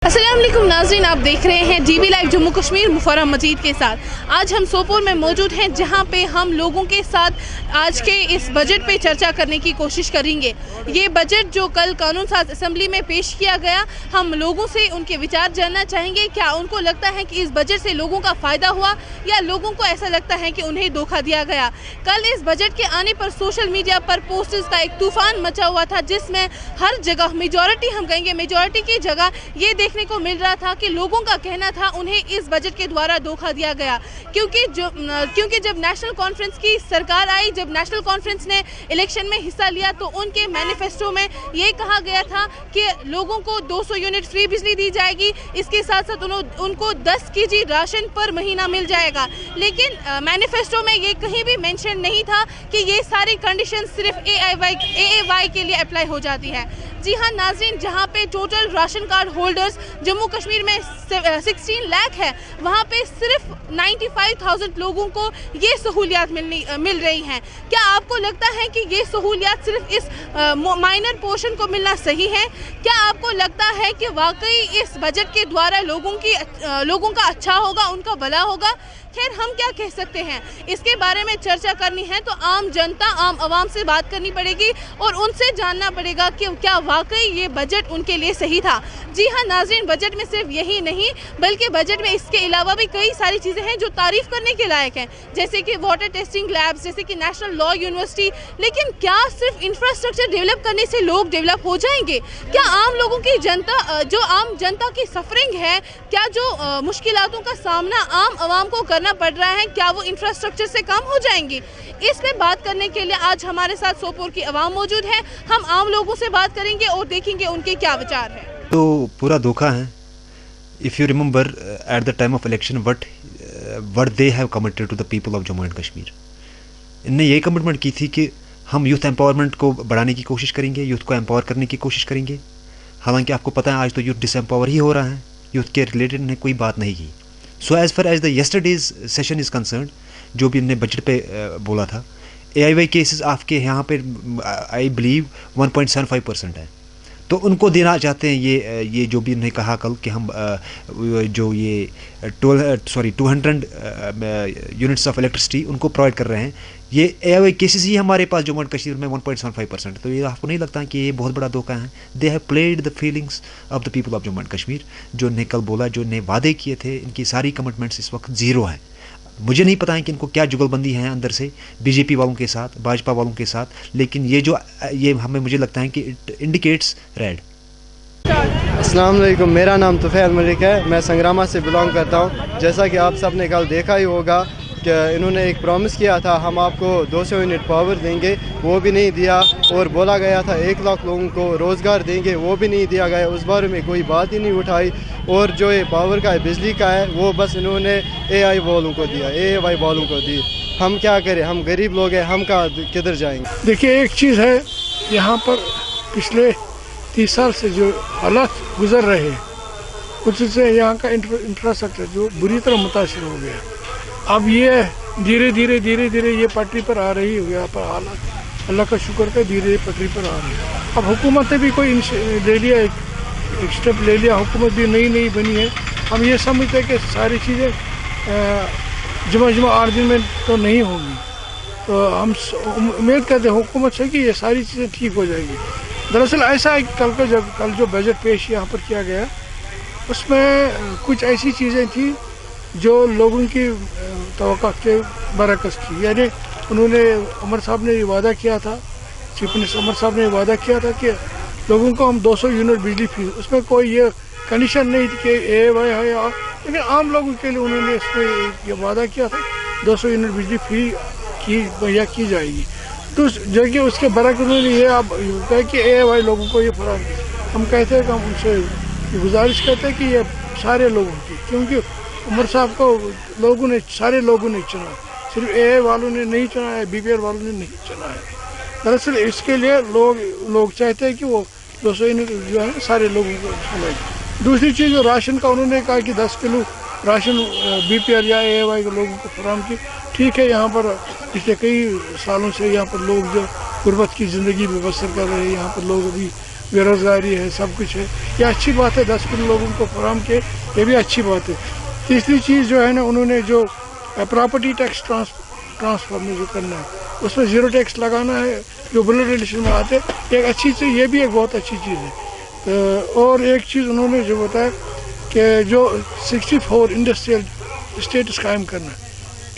अस्सलाम वालेकुम नाज़रीन, आप देख रहे हैं DB लाइव जम्मू कश्मीर मुफर्रम मजीद के साथ। आज हम सोपोर में मौजूद हैं जहां पे हम लोगों के साथ आज के इस बजट पे चर्चा करने की कोशिश करेंगे। ये बजट जो कल कानून साज असम्बली में पेश किया गया, हम लोगों से उनके विचार जानना चाहेंगे। क्या उनको लगता है कि इस बजट से लोगों का फ़ायदा हुआ या लोगों को ऐसा लगता है कि उन्हें धोखा दिया गया। कल इस बजट के आने पर सोशल मीडिया पर पोस्टर्स का एक तूफ़ान मचा हुआ था, जिसमें हर जगह मेजॉरिटी, हम कहेंगे मेजॉरिटी की जगह ये देखने को मिल रहा था कि लोगों का कहना था उन्हें इस बजट के द्वारा धोखा दिया गया। क्योंकि जब नेशनल कॉन्फ्रेंस की सरकार आई, जब नेशनल कॉन्फ्रेंस ने इलेक्शन में हिस्सा लिया, तो उनके मैनिफेस्टो में ये कहा गया था कि लोगों को 200 यूनिट फ्री बिजली दी जाएगी, इसके साथ साथ उनको 10 kg राशन पर महीना मिल जाएगा। लेकिन मैनिफेस्टो में ये कहीं भी मेंशन नहीं था कि ये सारी कंडीशन सिर्फ AAY के लिए अप्लाई हो जाती है। जी हाँ नाज़रीन, जहाँ पे total ration card holders Jammu Kashmir में 16 लाख है, वहाँ पे सिर्फ 95,000 लोगों को ये सहूलियात मिल रही हैं। क्या आपको लगता है कि ये सहूलियात सिर्फ इस माइनर पोर्शन को मिलना सही है? क्या आपको लगता है कि वाकई इस बजट के द्वारा लोगों का अच्छा होगा, उनका भला होगा? खैर, हम क्या कह सकते हैं, इसके बारे में चर्चा करनी है तो आम जनता, आम आवाम से बात करनी पड़ेगी और उनसे जानना पड़ेगा कि क्या वाकई ये बजट उनके लिए सही था। जी हाँ नाज़रीन, बजट में सिर्फ यही नहीं बल्कि बजट में इसके अलावा भी कई सारी चीज़ें हैं जो तारीफ़ करने के लायक हैं, जैसे कि वाटर टेस्टिंग लैब्स, जैसे कि नेशनल लॉ यूनिवर्सिटी। लेकिन क्या सिर्फ इंफ्रास्ट्रक्चर डेवलप करने से लोग डेवलप हो जाएंगे? क्या आम लोगों की आम जनता की सफरिंग है, क्या जो मुश्किलातों का सामना आम आवाम को करना पड़ रहा है, क्या वो इंफ्रास्ट्रक्चर से कम हो जाएंगी? इस पे बात करने के लिए आज हमारे साथ सोपोर की आवाम मौजूद है। हम आम लोगों से बात करेंगे और देखेंगे उनके क्या विचार हैं। तो पूरा धोखा है। If you remember at the time of election what they have committed to the people of Jammu and Kashmir, इनने ये कमिटमेंट की थी कि हम यूथ एम्पावरमेंट को बढ़ाने की कोशिश करेंगे, यूथ को एम्पावर करने की कोशिश करेंगे। हालांकि आपको पता है आज तो यूथ डिसएम्पावर ही हो रहा है, यूथ के रिलेटेड ने कोई बात नहीं की। So as far as the yesterday's session is concerned, जो भी हमने बजट पे बोला था, AIY केसेस आपके यहाँ पे आई बिलीव 1.75% है, तो उनको देना चाहते हैं। ये जो भी उन्होंने कहा कल कि हम जो ये 200 यूनिट्स ऑफ इलेक्ट्रिसिटी उनको प्रोवाइड कर रहे हैं, ये AIY केसेस ही हमारे पास जम्मू एंड कश्मीर में 1.75%। तो ये आपको नहीं लगता कि ये बहुत बड़ा धोखा है? They have played the feelings of the people of Jammu and Kashmir. जो उन्हें कल बोला, जो उन्हें वादे किए थे, इनकी सारी कमिटमेंट्स इस वक्त ज़ीरो हैं। मुझे नहीं पता है कि इनको क्या जुगलबंदी है अंदर से BJP वालों के साथ, भाजपा वालों के साथ, लेकिन ये मुझे लगता है कि इट इंडिकेट्स रेड। अस्सलाम वालेकुम, मेरा नाम तुफैल मलिक है, मैं संग्रामा से बिलोंग करता हूँ। जैसा कि आप सब ने कल देखा ही होगा कि इन्होंने एक प्रॉमिस किया था, हम आपको 200 यूनिट पावर देंगे, वो भी नहीं दिया। और बोला गया था 1 लाख लोगों को रोज़गार देंगे, वो भी नहीं दिया गया, उस बारे में कोई बात ही नहीं उठाई। और जो ये पावर का है, बिजली का है, वो बस इन्होंने AAY वालों को दी। हम क्या करें, हम गरीब लोग हैं, हम किधर जाएंगे? देखिए, एक चीज़ है, यहाँ पर पिछले 30 साल से जो हालात गुजर रहे हैं, उससे यहाँ का इंफ्रास्ट्रक्चर जो बुरी तरह मुतासिर हो गया। अब ये धीरे धीरे ये पटरी पर आ रही है। यहाँ पर हालात, अल्लाह का शुक्र है, धीरे पटरी पर आ रही है। अब हुकूमत ने भी कोई ले लिया, एक स्टेप ले लिया, हुकूमत भी नई बनी है। हम ये समझते हैं कि सारी चीज़ें जुमा 8 दिन में तो नहीं होंगी, तो हम उम्मीद करते हैं हुकूमत से कि ये सारी चीज़ें ठीक हो जाएगी। दरअसल ऐसा है, कल जो बजट पेश यहाँ पर किया गया, उसमें कुछ ऐसी चीज़ें थी जो लोगों की तवक्को के बरअक्स थी। यानी उन्होंने, उमर साहब ने ये वादा किया था, चीफ मिनिस्टर उमर साहब ने ये वादा किया था कि लोगों को हम 200 यूनिट बिजली फ्री, उसमें कोई ये कंडीशन नहीं थी कि AAY है, और लेकिन आम लोगों के लिए उन्होंने इसमें ये वादा किया था 200 यूनिट बिजली फ्री मुहैया की जाएगी। तो जो कि उसके बरअक्स उन्होंने ये अब कहा कि AAY लोगों को ये फराहम। हम कहते हैं कि हम उनसे गुजारिश करते हैं कि ये सारे लोगों की, क्योंकि उमर साहब को सारे लोगों ने चुना, सिर्फ AAY वालों ने नहीं चुना है, BPL वालों ने नहीं चुना है। दरअसल इसके लिए लोग चाहते हैं कि वो 200 यूनिट जो है सारे लोगों को मिले। दूसरी चीज़, जो राशन का उन्होंने कहा कि 10 किलो राशन BPL या AAY के लोगों को फराहम की। ठीक है, यहाँ पर पिछले कई सालों से यहाँ पर लोग जो गुर्बत की ज़िंदगी में बसर कर रहे हैं, यहाँ पर लोग अभी बेरोज़गारी है, सब कुछ है। ये अच्छी बात है, 10 करोड़ लोगों को फराहम किए, ये भी अच्छी बात है। तीसरी चीज़ जो है ना, उन्होंने जो प्रॉपर्टी टैक्स ट्रांसफर में जो करना है, उसमें ज़ीरो टैक्स लगाना है, जो बुलेट रिलेशन में आते, एक अच्छी चीज़, ये भी एक बहुत अच्छी चीज़ है। और एक चीज़ उन्होंने जो बताया कि जो 64 इंडस्ट्रियल स्टेटस कायम करना,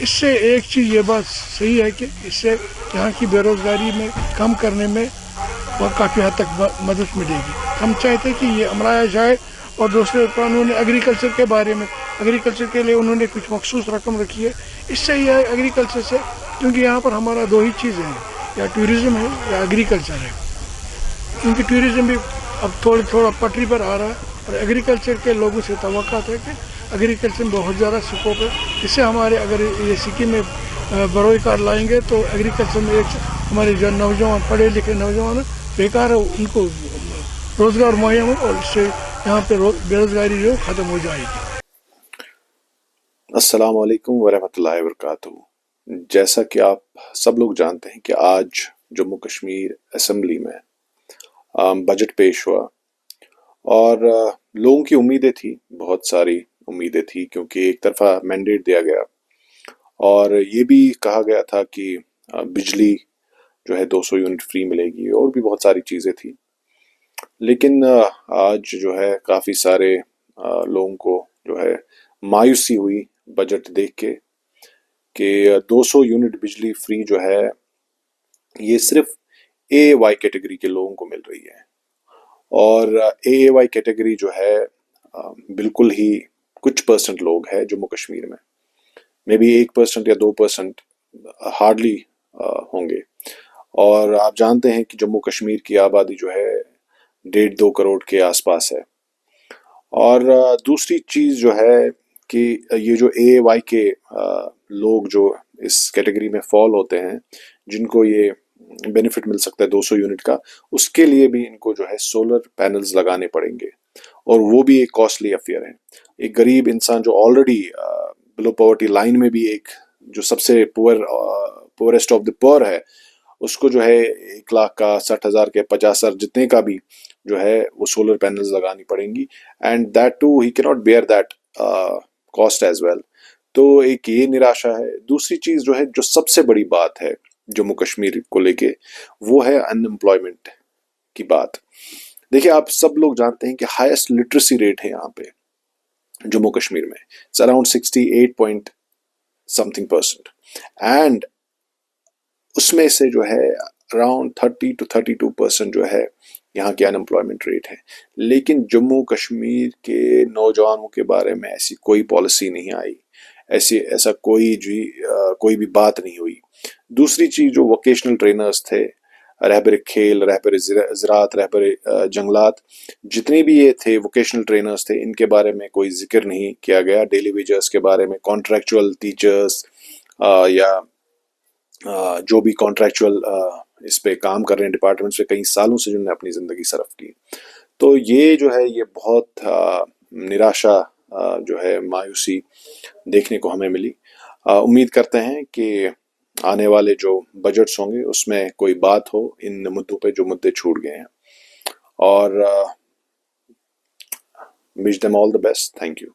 इससे एक चीज़ ये बात सही है कि इससे यहाँ की बेरोज़गारी में कम करने में और काफ़ी हद तक मदद मिलेगी। हम चाहते हैं कि ये अमलाया जाए। और दूसरे उन्होंने एग्रीकल्चर के बारे में, एग्रीकल्चर के लिए उन्होंने कुछ मखसूस रकम रखी है। इससे ये एग्रीकल्चर से, क्योंकि यहाँ पर हमारा दो ही चीज़ें हैं, या टूरिज़्म है या एग्रीकल्चर है। क्योंकि टूरिज़्म भी अब थोड़ा पटरी पर आ रहा है, और एग्रीकल्चर के लोगों से तवक्कुत है कि एग्रीकल्चर में बहुत ज़्यादा स्कोप है। इससे हमारे, अगर ये सिक्किम में बरोज़गार लाएंगे तो एग्रीकल्चर में एक हमारे जो नौजवान, पढ़े लिखे नौजवान बेकार है, उनको रोज़गार मुहैया हो, और इससे यहाँ पे बेरोज़गारी जो ख़त्म हो जाएगी। अस्सलाम वालेकुम वरहमतुल्लाहि वबरकातुहू। जैसा कि आप सब लोग जानते हैं कि आज जम्मू कश्मीर असेंबली में बजट पेश हुआ, और लोगों की उम्मीदें थी, बहुत सारी उम्मीदें थी, क्योंकि एक तरफा मैंडेट दिया गया और ये भी कहा गया था कि बिजली जो है 200 यूनिट फ्री मिलेगी, और भी बहुत सारी चीज़ें थी। लेकिन आज जो है काफ़ी सारे लोगों को जो है मायूसी हुई बजट देख के कि 200 यूनिट बिजली फ्री जो है ये सिर्फ AAY कैटेगरी के लोगों को मिल रही है। और AAY कैटेगरी जो है बिल्कुल ही कुछ परसेंट लोग हैं जम्मू कश्मीर में, मे बी 1% या 2% हार्डली होंगे। और आप जानते हैं कि जम्मू कश्मीर की आबादी जो है 1.5-2 करोड़ के आसपास है। और दूसरी चीज़ जो है कि ये जो AAY के लोग जो इस कैटेगरी में फॉल होते हैं, जिनको ये बेनिफिट मिल सकता है 200 यूनिट का, उसके लिए भी इनको जो है सोलर पैनल्स लगाने पड़ेंगे, और वो भी एक कॉस्टली अफेयर है। एक गरीब इंसान जो ऑलरेडी बिलो पॉवर्टी लाइन में भी, एक जो सबसे पुअरेस्ट ऑफ द पुअर है, उसको जो है 1 लाख का, 60,000 के, 50,000 जितने का भी जो है वो सोलर पैनल्स लगानी पड़ेंगी, and that too he can not bear that cost as well. तो एक ये निराशा है। दूसरी चीज जो है, जो सबसे बड़ी बात है जम्मू कश्मीर को लेके, वो है अनएम्प्लॉयमेंट की बात। देखिए, आप सब लोग जानते हैं कि हाईएस्ट लिटरेसी रेट है यहाँ पे जम्मू कश्मीर में, it's around 68 point something %, and उसमें से जो है अराउंड 30 to 32% जो है यहाँ की अनएम्प्लॉयमेंट रेट है। लेकिन जम्मू कश्मीर के नौजवानों के बारे में ऐसी कोई पॉलिसी नहीं आई, ऐसा कोई भी बात नहीं हुई। दूसरी चीज, जो वोकेशनल ट्रेनर्स थे, रहबर खेल, रहबर ज़राअत, रहबर जंगलात, जितने भी ये थे वोकेशनल ट्रेनर्स थे, इनके बारे में कोई जिक्र नहीं किया गया। डेली वेजर्स के बारे में, कॉन्ट्रैक्चुअल टीचर्स या जो भी कॉन्ट्रैक्चुअल इस पे काम कर रहे हैं डिपार्टमेंट्स पे कई सालों से, जिन्होंने अपनी ज़िंदगी सर्फ की। तो ये जो है, ये बहुत निराशा जो है, मायूसी देखने को हमें मिली। उम्मीद करते हैं कि आने वाले जो बजट्स होंगे उसमें कोई बात हो इन मुद्दों पे, जो मुद्दे छूट गए हैं। और wish them all the best. Thank you.